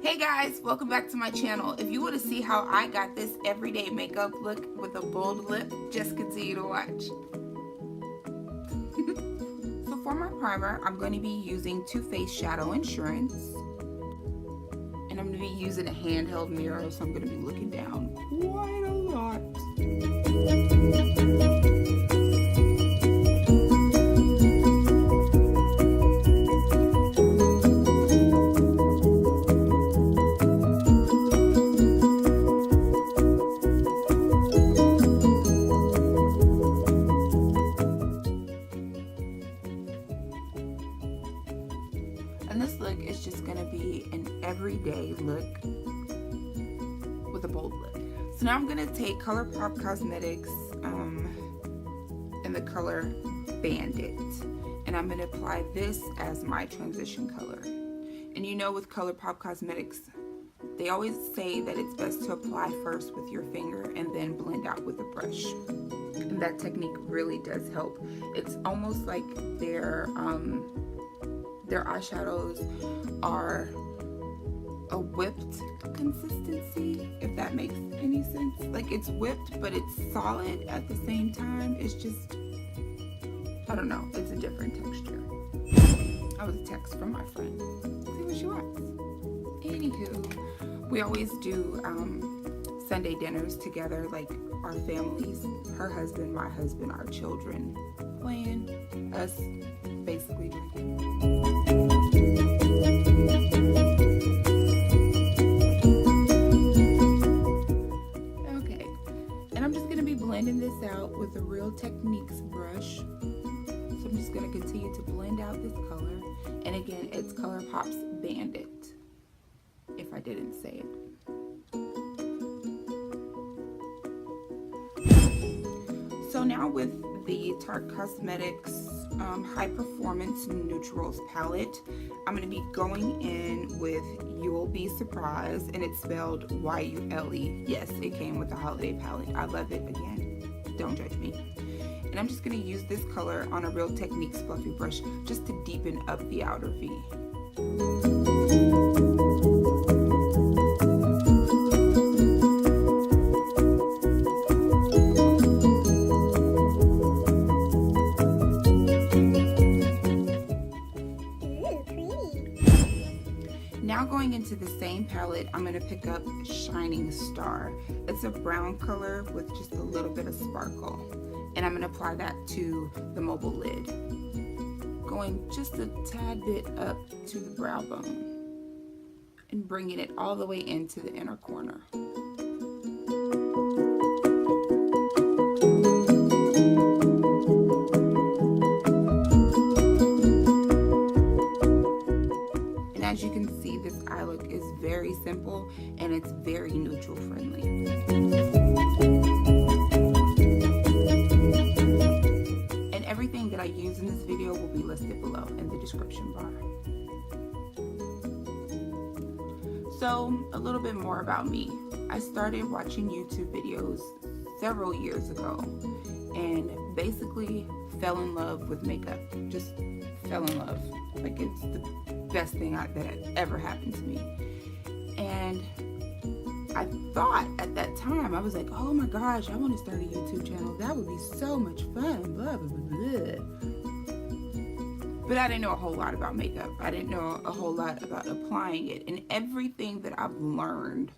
Hey guys, welcome back to my channel. If you want to see how I got this everyday makeup look with a bold lip, just continue to watch. So for my primer, I'm going to be using Too Faced Shadow Insurance. And I'm going to be using a handheld mirror, so I'm going to be looking down quite a lot. And this look is just going to be an everyday look with a bold lip. So now I'm going to take ColourPop Cosmetics in the color Bandit. And I'm going to apply this as my transition color. And you know, with ColourPop Cosmetics, they always say that it's best to apply first with your finger and then blend out with a brush. And that technique really does help. It's almost like their eyeshadows are a whipped consistency, if that makes any sense. Like, it's whipped, but it's solid at the same time. It's just, I don't know, it's a different texture. That was a text from my friend. See what she wants. Anywho, we always do Sunday dinners together, like our families, her husband, my husband, our children, playing, us basically drinking. Okay, and I'm just going to be blending this out with the Real Techniques brush. So I'm just going to continue to blend out this color. And again, it's ColourPop's Bandit, if I didn't say it. So now with the Tarte Cosmetics High Performance Neutrals palette, I'm going to be going in with You'll Be Surprised, and it's spelled Y-U-L-E. Yes, it came with the holiday palette. I love it. Again, don't judge me. And I'm just going to use this color on a Real Techniques fluffy brush just to deepen up the outer V. Now going into the same palette, I'm going to pick up Shining Star. It's a brown color with just a little bit of sparkle. And I'm going to apply that to the mobile lid. Going just a tad bit up to the brow bone. And bringing it all the way into the inner corner. As you can see, this eye look is very simple and it's very neutral friendly. And everything that I use in this video will be listed below in the description bar. So, a little bit more about me. I started watching YouTube videos several years ago and basically fell in love with makeup. Just fell in love. Like, it's the best thing that had ever happened to me. And I thought at that time, I was like, oh my gosh, I want to start a YouTube channel. That would be so much fun, blah, blah, blah, blah. But I didn't know a whole lot about makeup. I didn't know a whole lot about applying it. And everything that I've learned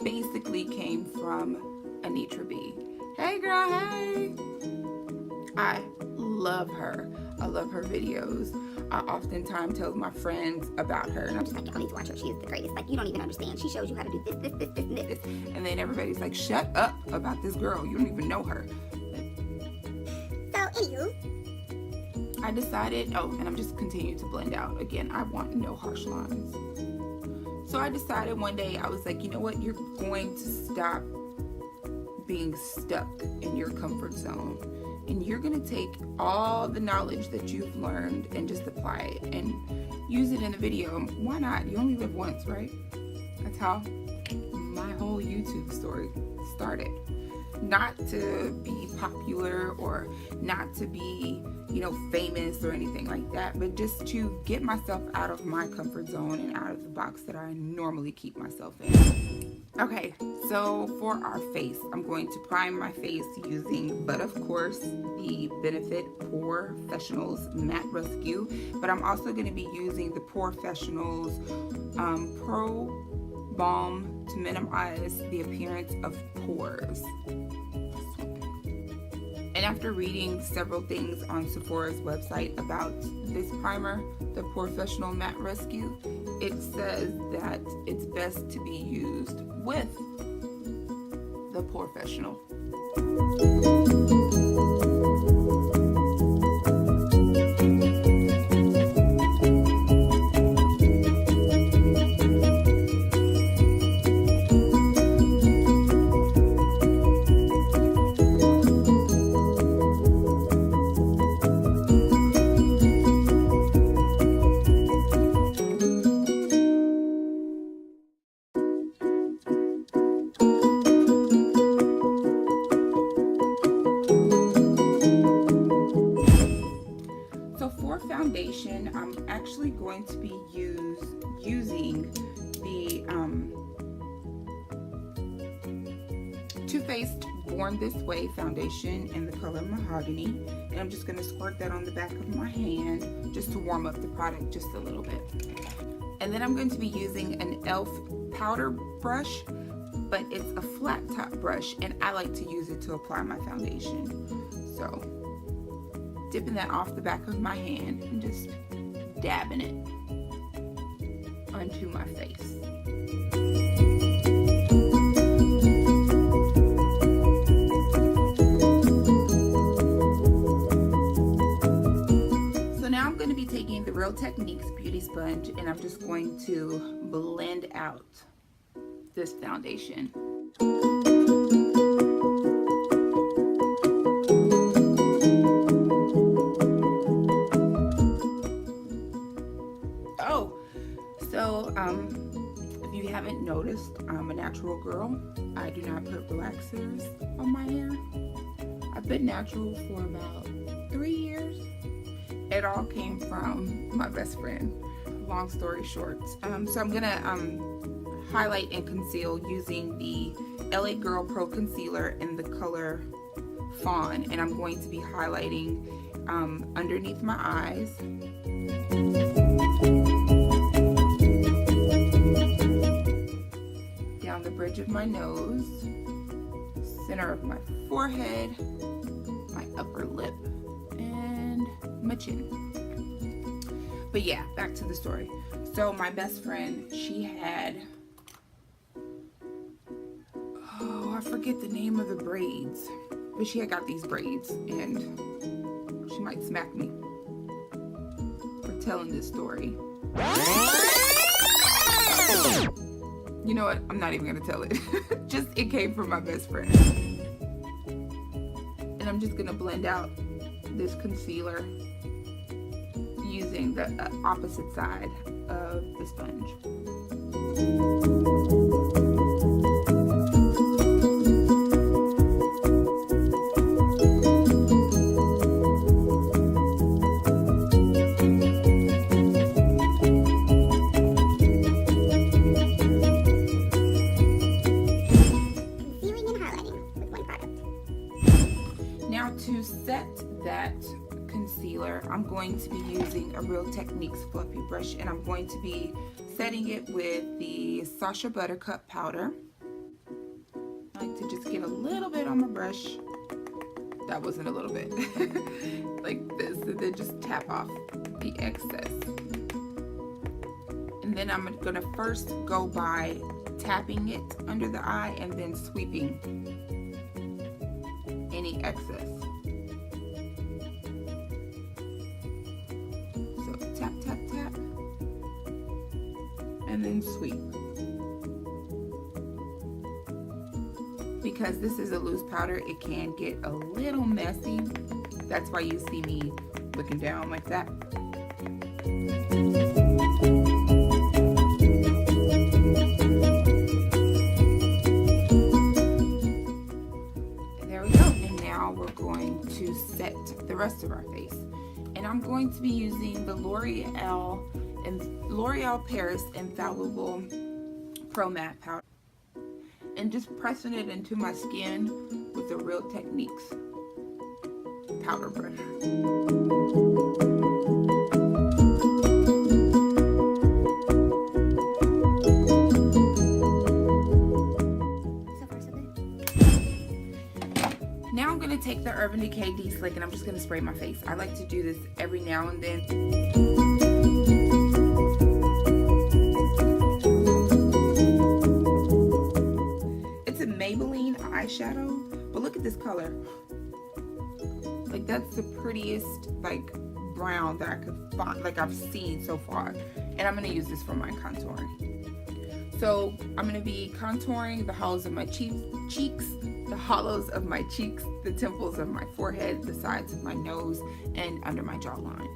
basically came from Anitra B. Hey girl, hey! I love her. I love her videos. I oftentimes tell my friends about her, and I'm just like, y'all need to watch her. She is the greatest. Like, you don't even understand. She shows you how to do this, this, this, this, and this. And then everybody's like, shut up about this girl. You don't even know her. So, anywho, I decided, oh, and I'm just continuing to blend out. Again, I want no harsh lines. So I decided one day, I was like, you know what? You're going to stop being stuck in your comfort zone. And you're going to take all the knowledge that you've learned and just apply it and use it in a video. Why not? You only live once, right? That's how my whole YouTube story started. not to be popular or not to be, you know, famous or anything like that, but just to get myself out of my comfort zone and out of the box that I normally keep myself in. Okay, so for our face, I'm going to prime my face using, but of course, the Benefit POREfessionals Matte Rescue, but I'm also going to be using the POREfessionals Pro Balm to minimize the appearance of pores. And after reading several things on Sephora's website about this primer, the POREfessional Matte Rescue, it says that it's best to be used with the POREfessional. Foundation, I'm actually going to be using the Too Faced Born This Way foundation in the color Mahogany, and I'm just going to squirt that on the back of my hand just to warm up the product just a little bit. And then I'm going to be using an e.l.f. powder brush, but it's a flat top brush, and I like to use it to apply my foundation. So dipping that off the back of my hand and just dabbing it onto my face. So now I'm going to be taking the Real Techniques Beauty Sponge, and I'm just going to blend out this foundation. If you haven't noticed, I'm a natural girl. I do not put relaxers on my hair. I've been natural for about 3 years. It all came from my best friend. Long story short. So I'm gonna highlight and conceal using the LA Girl Pro Concealer in the color Fawn, and I'm going to be highlighting underneath my eyes. Down the bridge of my nose, center of my forehead, my upper lip, and my chin. But yeah, back to the story. So my best friend, she had, oh, I forget the name of the braids, but she had got these braids, and she might smack me for telling this story. You know what? I'm not even gonna tell it. Just, it came from my best friend. And I'm just gonna blend out this concealer using the opposite side of the sponge. To set that concealer, I'm going to be using a Real Techniques fluffy brush, and I'm going to be setting it with the Sacha Buttercup powder. I like to just get a little bit on my brush. That wasn't a little bit. Like this, and then just tap off the excess. And then I'm gonna first go by tapping it under the eye and then sweeping any excess. So tap, tap, tap, and then sweep. Because this is a loose powder, it can get a little messy. That's why you see me looking down like that. going to be using the L'Oreal Paris Infallible Pro Matte Powder and just pressing it into my skin with the Real Techniques powder brush. Now I'm going to take the Urban Decay De-Slick and I'm just going to spray my face. I like to do this every now and then. It's a Maybelline eyeshadow, but look at this color. Like, that's the prettiest like brown that I could find, like I've seen so far. And I'm going to use this for my contouring. So I'm going to be contouring the hollows of my cheeks, the hollows of my cheeks, the temples of my forehead, the sides of my nose, and under my jawline.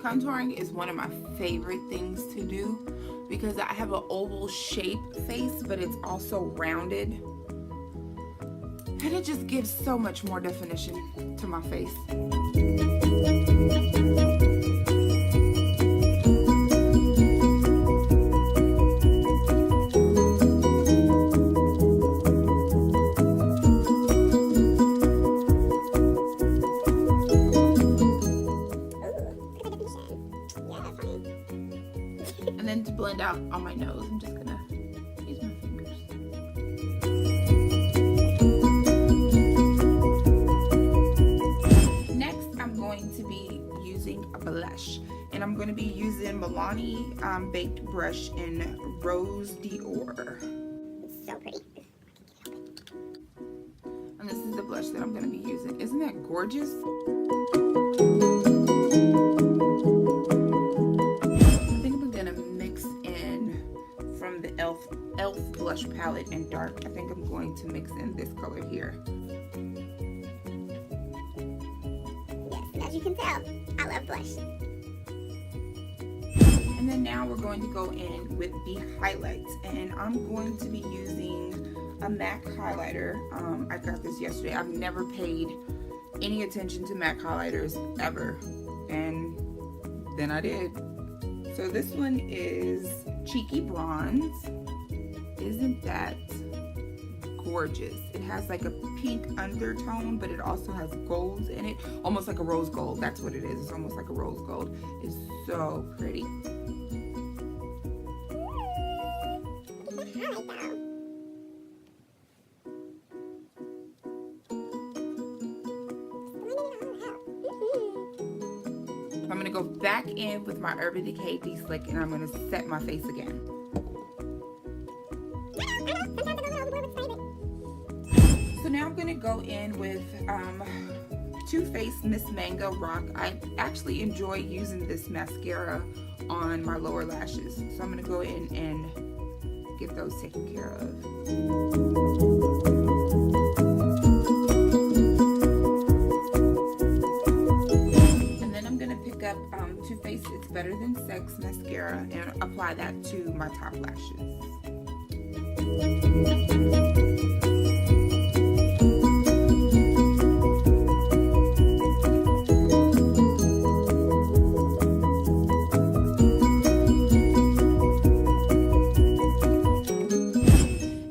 Contouring is one of my favorite things to do because I have an oval shape face, but it's also rounded. And it just gives so much more definition to my face. And then to blend out on my nose, I'm just gonna use my fingers. Next, I'm going to be using a blush. And I'm going to be using Milani Baked Brush in Rose Dior. It's so pretty. And this is the blush that I'm going to be using. Isn't that gorgeous? Elf blush palette in dark. I think I'm going to mix in this color here. Yes, as you can tell, I love blush. And then now we're going to go in with the highlights, and I'm going to be using a MAC highlighter. I got this yesterday. I've never paid any attention to MAC highlighters ever, and then I did. So this one is Cheeky Bronze. Isn't that gorgeous? It has like a pink undertone, but it also has golds in it, almost like a rose gold. That's what it is. It's almost like a rose gold. It's so pretty. I'm gonna go back in with my Urban Decay De-Slick and I'm gonna set my face again. So now I'm gonna go in with Too Faced Miss Mango Rock. I actually enjoy using this mascara on my lower lashes. So I'm gonna go in and get those taken care of. And then I'm gonna pick up Too Faced It's Better Than Sex mascara and apply that to my top lashes.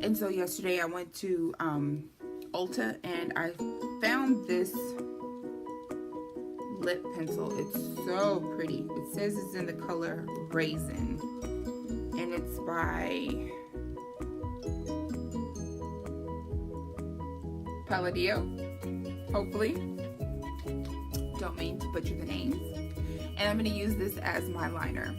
And so yesterday I went to Ulta and I found this lip pencil. It's so pretty. It says it's in the color Raisin and it's by Palladio, hopefully. Don't mean to butcher the names. And I'm going to use this as my liner.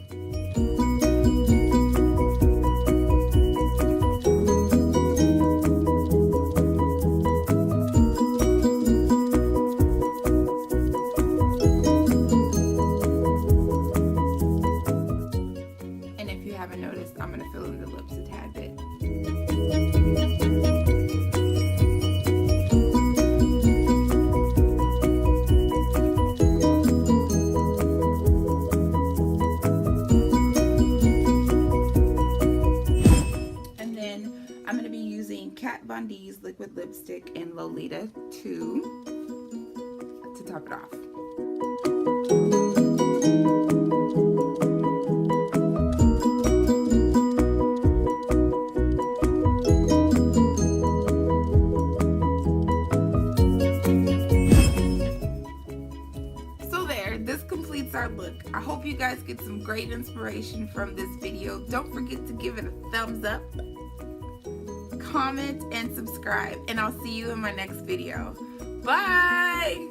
And if you haven't noticed, I'm going to fill in the lips a tad bit. I'm going to be using Kat Von D's liquid lipstick and Lolita 2 to top it off. This completes our look. I hope you guys get some great inspiration from this video. Don't forget to give it a thumbs up, comment, and subscribe. And I'll see you in my next video. Bye!